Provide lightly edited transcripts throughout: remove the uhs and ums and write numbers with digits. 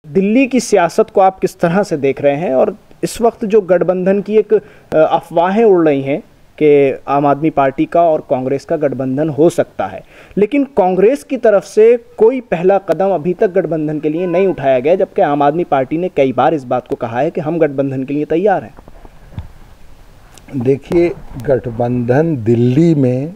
दिल्ली की सियासत को आप किस तरह से देख रहे हैं, और इस वक्त जो गठबंधन की एक अफवाहें उड़ रही हैं कि आम आदमी पार्टी का और कांग्रेस का गठबंधन हो सकता है, लेकिन कांग्रेस की तरफ से कोई पहला कदम अभी तक गठबंधन के लिए नहीं उठाया गया, जबकि आम आदमी पार्टी ने कई बार इस बात को कहा है कि हम गठबंधन के लिए तैयार हैं। देखिए, गठबंधन दिल्ली में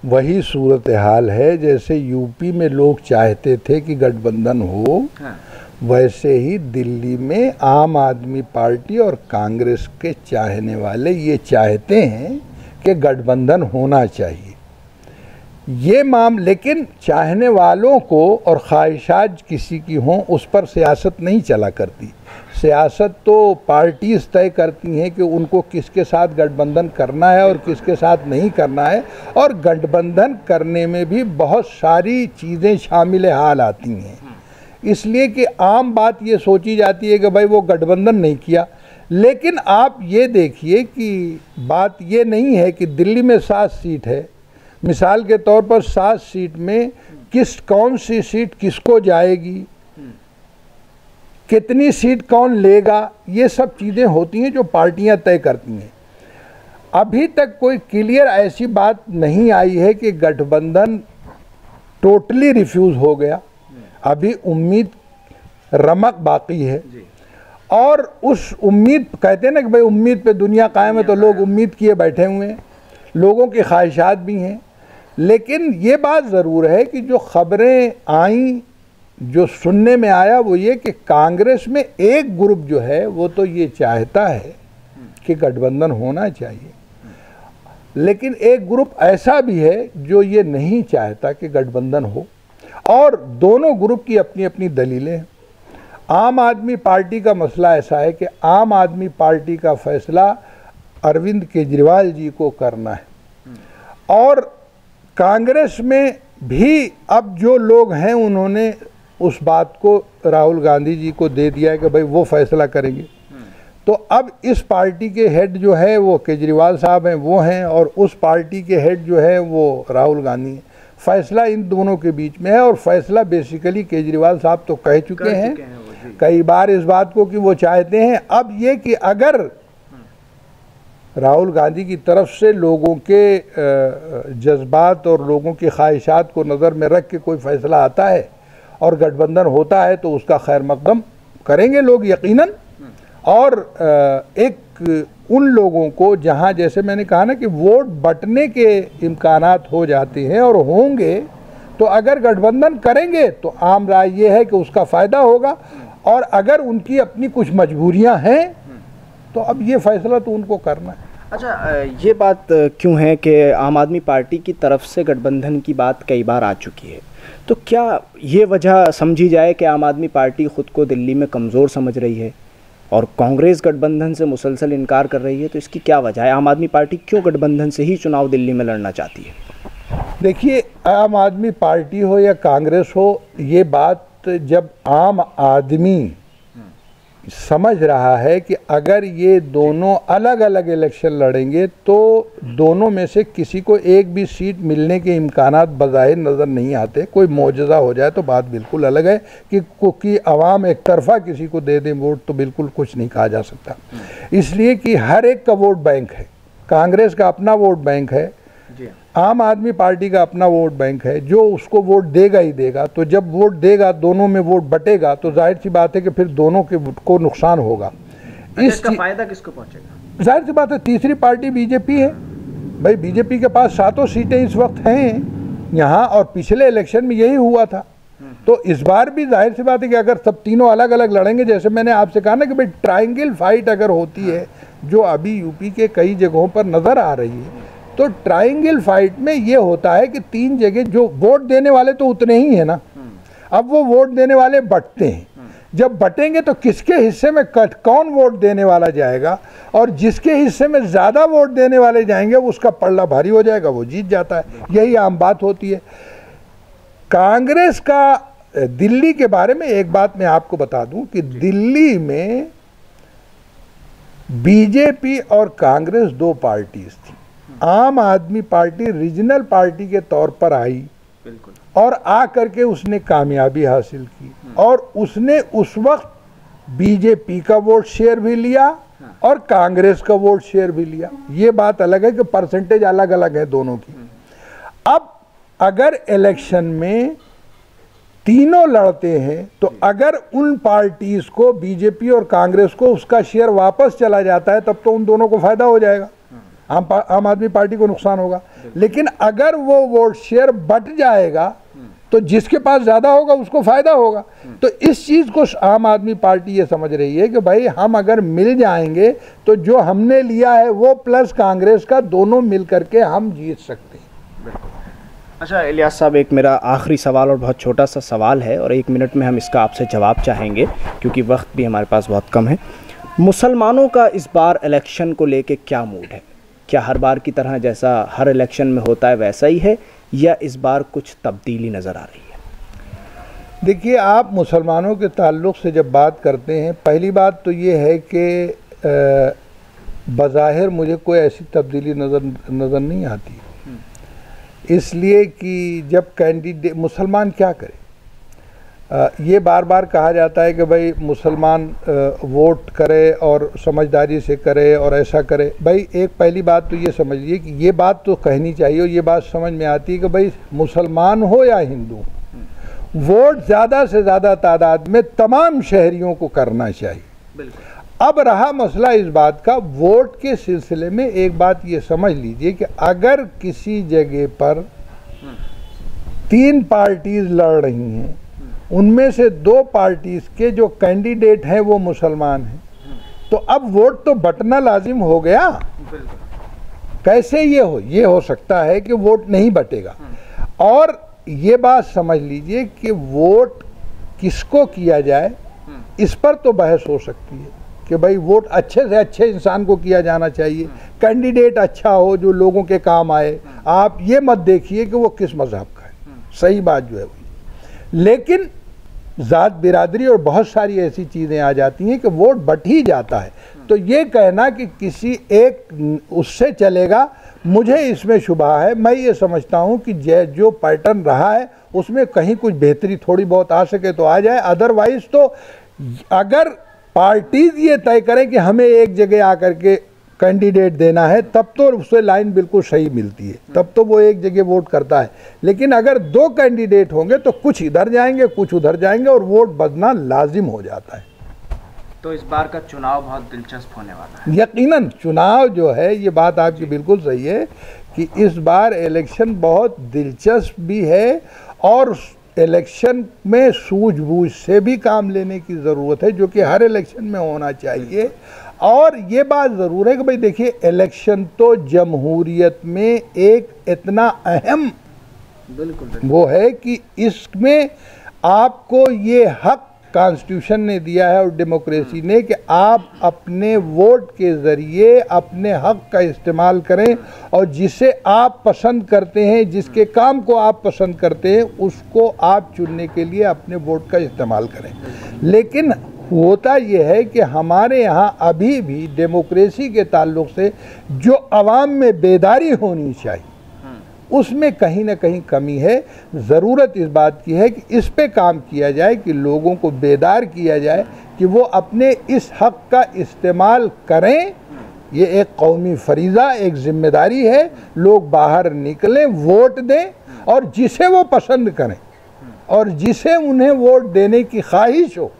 वही सूरत हाल है जैसे यूपी में लोग चाहते थे कि गठबंधन हो। हाँ। वैसे ही दिल्ली में आम आदमी पार्टी और कांग्रेस के चाहने वाले ये चाहते हैं कि गठबंधन होना चाहिए। ये लेकिन चाहने वालों को और ख्वाहिशात किसी की हों उस पर सियासत नहीं चला करती। सियासत तो पार्टीज तय करती हैं कि उनको किसके साथ गठबंधन करना है और किसके साथ नहीं करना है, और गठबंधन करने में भी बहुत सारी चीज़ें शामिल हाल आती हैं। इसलिए कि आम बात ये सोची जाती है कि भाई वो गठबंधन नहीं किया, लेकिन आप ये देखिए कि बात ये नहीं है कि दिल्ली में 7 सीट है, मिसाल के तौर पर 7 सीट में कौन सी सीट किसको जाएगी, कितनी सीट कौन लेगा, ये सब चीज़ें होती हैं जो पार्टियां तय करती हैं। अभी तक कोई क्लियर ऐसी बात नहीं आई है कि गठबंधन टोटली रिफ्यूज़ हो गया। अभी उम्मीद रमक बाकी है, और उस उम्मीद, कहते हैं ना कि भाई उम्मीद पे दुनिया कायम है, तो लोग उम्मीद किए बैठे हुए हैं, लोगों की ख्वाहिशात भी हैं। लेकिन ये बात ज़रूर है कि जो खबरें आईं, जो सुनने में आया वो ये कि कांग्रेस में एक ग्रुप जो है वो तो ये चाहता है कि गठबंधन होना चाहिए, लेकिन एक ग्रुप ऐसा भी है जो ये नहीं चाहता कि गठबंधन हो, और दोनों ग्रुप की अपनी अपनी दलीलें हैं। आम आदमी पार्टी का मसला ऐसा है कि आम आदमी पार्टी का फैसला अरविंद केजरीवाल जी को करना है, और कांग्रेस में भी अब जो लोग हैं उन्होंने उस बात को राहुल गांधी जी को दे दिया है कि भाई वो फैसला करेंगे। तो अब इस पार्टी के हेड जो है वो केजरीवाल साहब हैं, वो हैं, और उस पार्टी के हेड जो है वो राहुल गांधी हैं। फैसला इन दोनों के बीच में है, और फैसला बेसिकली केजरीवाल साहब तो कह चुके हैं कई बार इस बात को कि वो चाहते हैं अब ये कि अगर राहुल गांधी की तरफ से लोगों के जज्बात और लोगों की ख्वाहिशात को नज़र में रख के कोई फैसला आता है और गठबंधन होता है तो उसका खैर मकदम करेंगे लोग यकीनन। और एक उन लोगों को जहां, जैसे मैंने कहा ना कि वोट बंटने के इम्कानात हो जाते हैं और होंगे, तो अगर गठबंधन करेंगे तो आम राय ये है कि उसका फ़ायदा होगा, और अगर उनकी अपनी कुछ मजबूरियां हैं तो अब ये फैसला तो उनको करना है। अच्छा, ये बात क्यों है कि आम आदमी पार्टी की तरफ से गठबंधन की बात कई बार आ चुकी है, तो क्या ये वजह समझी जाए कि आम आदमी पार्टी ख़ुद को दिल्ली में कमज़ोर समझ रही है और कांग्रेस गठबंधन से मुसलसल इनकार कर रही है? तो इसकी क्या वजह है? आम आदमी पार्टी क्यों गठबंधन से ही चुनाव दिल्ली में लड़ना चाहती है? देखिए, आम आदमी पार्टी हो या कांग्रेस हो, ये बात जब आम आदमी समझ रहा है कि अगर ये दोनों अलग अलग इलेक्शन लड़ेंगे तो दोनों में से किसी को एक भी सीट मिलने के इम्कानात बज़ाहिर नज़र नहीं आते। कोई मौजज़ा हो जाए तो बात बिल्कुल अलग है कि अवाम एक तरफा किसी को दे दें वोट, तो बिल्कुल कुछ नहीं कहा जा सकता। इसलिए कि हर एक का वोट बैंक है, कांग्रेस का अपना वोट बैंक है, आम आदमी पार्टी का अपना वोट बैंक है, जो उसको वोट देगा ही देगा। तो जब वोट देगा, दोनों में वोट बटेगा, तो जाहिर सी बात है कि फिर दोनों के को नुकसान होगा। इसका फायदा किसको पहुंचेगा? जाहिर सी बात है, तीसरी पार्टी बीजेपी है। भाई बीजेपी के पास 7 सीटें इस वक्त हैं यहाँ, और पिछले इलेक्शन में यही हुआ था। तो इस बार भी जाहिर सी बात है कि अगर सब तीनों अलग अलग लड़ेंगे, जैसे मैंने आपसे कहा ना कि भाई ट्रायंगल फाइट अगर होती है, जो अभी यूपी के कई जगहों पर नज़र आ रही है, तो ट्रायंगल फाइट में ये होता है कि 3 जगह जो वोट देने वाले तो उतने ही है ना, अब वो वोट देने वाले बंटते हैं। जब बटेंगे तो किसके हिस्से में कौन वोट देने वाला जाएगा, और जिसके हिस्से में ज़्यादा वोट देने वाले जाएंगे उसका पल्ला भारी हो जाएगा, वो जीत जाता है। यही आम बात होती है। कांग्रेस का दिल्ली के बारे में एक बात मैं आपको बता दूं कि दिल्ली में बीजेपी और कांग्रेस 2 पार्टीज थी। आम आदमी पार्टी रीजनल पार्टी के तौर पर आई बिल्कुल। और आ करके उसने कामयाबी हासिल की और उसने उस वक्त बीजेपी का वोट शेयर भी लिया और कांग्रेस का वोट शेयर भी लिया। ये बात अलग है कि परसेंटेज अलग अलग है दोनों की। अब अगर इलेक्शन में तीनों लड़ते हैं तो अगर उन पार्टीज को, बीजेपी और कांग्रेस को, उसका शेयर वापस चला जाता है तब तो उन दोनों को फायदा हो जाएगा, आम आदमी पार्टी को नुकसान होगा। लेकिन अगर वो वोट शेयर बट जाएगा तो जिसके पास ज्यादा होगा उसको फायदा होगा। तो इस चीज को आम आदमी पार्टी ये समझ रही है कि भाई हम अगर मिल जाएंगे तो जो हमने लिया है वो प्लस कांग्रेस का, दोनों मिल करके हम जीत सकते हैं। अच्छा इलियास साहब, एक मेरा आखिरी सवाल और बहुत छोटा सा सवाल है और 1 मिनट में हम इसका आपसे जवाब चाहेंगे क्योंकि वक्त भी हमारे पास बहुत कम है। मुसलमानों का इस बार इलेक्शन को लेके क्या मूड है? क्या हर बार की तरह जैसा हर इलेक्शन में होता है वैसा ही है या इस बार कुछ तब्दीली नज़र आ रही है? देखिए, आप मुसलमानों के ताल्लुक़ से जब बात करते हैं, पहली बात तो ये है कि बज़ाहिर मुझे कोई ऐसी तब्दीली नज़र नहीं आती, इसलिए कि जब कैंडिडेट मुसलमान क्या करे, ये बार बार कहा जाता है कि भाई मुसलमान वोट करे और समझदारी से करे और ऐसा करे। भाई एक पहली बात तो ये समझिए कि ये बात तो कहनी चाहिए और ये बात समझ में आती है कि भाई मुसलमान हो या हिंदू, वोट ज़्यादा से ज़्यादा तादाद में तमाम शहरियों को करना चाहिए। अब रहा मसला इस बात का, वोट के सिलसिले में एक बात ये समझ लीजिए कि अगर किसी जगह पर 3 पार्टीज लड़ रही हैं, उनमें से 2 पार्टीज के जो कैंडिडेट हैं वो मुसलमान हैं, तो अब वोट तो बटना लाजिम हो गया। कैसे ये हो सकता है कि वोट नहीं बटेगा? और ये बात समझ लीजिए कि वोट किसको किया जाए इस पर तो बहस हो सकती है कि भाई वोट अच्छे से अच्छे इंसान को किया जाना चाहिए, कैंडिडेट अच्छा हो जो लोगों के काम आए। आप ये मत देखिए कि वो किस मजहब का है, सही बात जो है वही। लेकिन ज़ात बिरादरी और बहुत सारी ऐसी चीज़ें आ जाती हैं कि वोट बट ही जाता है। तो ये कहना कि किसी एक उससे चलेगा, मुझे इसमें शुबा है। मैं ये समझता हूँ कि जो पैटर्न रहा है उसमें कहीं कुछ बेहतरी थोड़ी बहुत आ सके तो आ जाए, अदरवाइज तो अगर पार्टीज ये तय करें कि हमें एक जगह आकर के कैंडिडेट देना है तब तो उससे लाइन बिल्कुल सही मिलती है, तब तो वो एक जगह वोट करता है। लेकिन अगर 2 कैंडिडेट होंगे तो कुछ इधर जाएंगे कुछ उधर जाएंगे और वोट बदलना लाजिम हो जाता है। तो इस बार का चुनाव बहुत दिलचस्प होने वाला है। यकीनन चुनाव जो है, ये बात आपकी बिल्कुल सही है कि इस बार इलेक्शन बहुत दिलचस्प भी है और इलेक्शन में सूझबूझ से भी काम लेने की ज़रूरत है, जो कि हर इलेक्शन में होना चाहिए। और ये बात ज़रूर है कि भाई देखिए, इलेक्शन तो जमहूरियत में एक इतना अहम बिल्कुल वो है कि इसमें आपको ये हक कॉन्स्टिट्यूशन ने दिया है और डेमोक्रेसी ने कि आप अपने वोट के ज़रिए अपने हक का इस्तेमाल करें और जिसे आप पसंद करते हैं, जिसके काम को आप पसंद करते हैं, उसको आप चुनने के लिए अपने वोट का इस्तेमाल करें। लेकिन होता यह है कि हमारे यहाँ अभी भी डेमोक्रेसी के ताल्लुक से जो अवाम में बेदारी होनी चाहिए उसमें कहीं ना कहीं कमी है। ज़रूरत इस बात की है कि इस पे काम किया जाए कि लोगों को बेदार किया जाए कि वो अपने इस हक़ का इस्तेमाल करें। ये एक कौमी फरीज़ा, एक ज़िम्मेदारी है। लोग बाहर निकलें, वोट दें और जिसे वो पसंद करें और जिसे उन्हें वोट देने की ख्वाहिश हो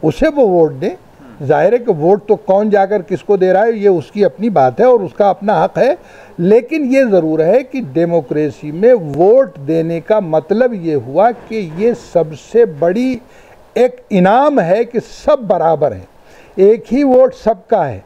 उसे वो वोट दें। जाहिर है कि वोट तो कौन जाकर किसको दे रहा है ये उसकी अपनी बात है और उसका अपना हक है, लेकिन ये ज़रूर है कि डेमोक्रेसी में वोट देने का मतलब ये हुआ कि ये सबसे बड़ी एक इनाम है कि सब बराबर हैं, एक ही वोट सबका है,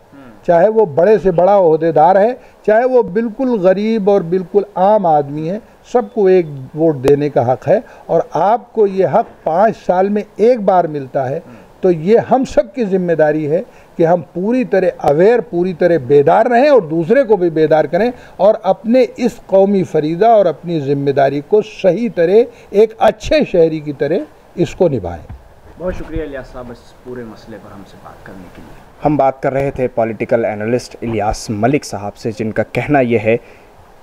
चाहे वो बड़े से बड़ा ओहदेदार है, चाहे वो बिल्कुल गरीब और बिल्कुल आम आदमी है, सबको एक वोट देने का हक़ है। और आपको ये हक़ 5 साल में एक बार मिलता है, तो ये हम सब की जिम्मेदारी है कि हम पूरी तरह अवेयर, पूरी तरह बेदार रहें और दूसरे को भी बेदार करें और अपने इस कौमी फरीज़ा और अपनी ज़िम्मेदारी को सही तरह एक अच्छे शहरी की तरह इसको निभाएं। बहुत शुक्रिया इलियास साहब इस पूरे मसले पर हमसे बात करने के लिए। हम बात कर रहे थे पॉलिटिकल एनालिस्ट इलियास मलिक साहब से, जिनका कहना यह है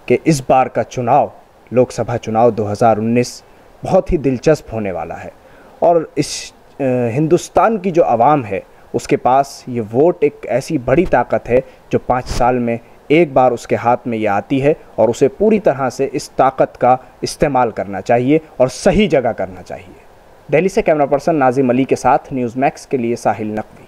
कि इस बार का चुनाव लोकसभा चुनाव 2019 बहुत ही दिलचस्प होने वाला है और इस हिंदुस्तान की जो आवाम है उसके पास ये वोट एक ऐसी बड़ी ताकत है जो 5 साल में एक बार उसके हाथ में ये आती है और उसे पूरी तरह से इस ताकत का इस्तेमाल करना चाहिए और सही जगह करना चाहिए। दिल्ली से कैमरा पर्सन नाजिम अली के साथ न्यूज़ मैक्स के लिए साहिल नकवी।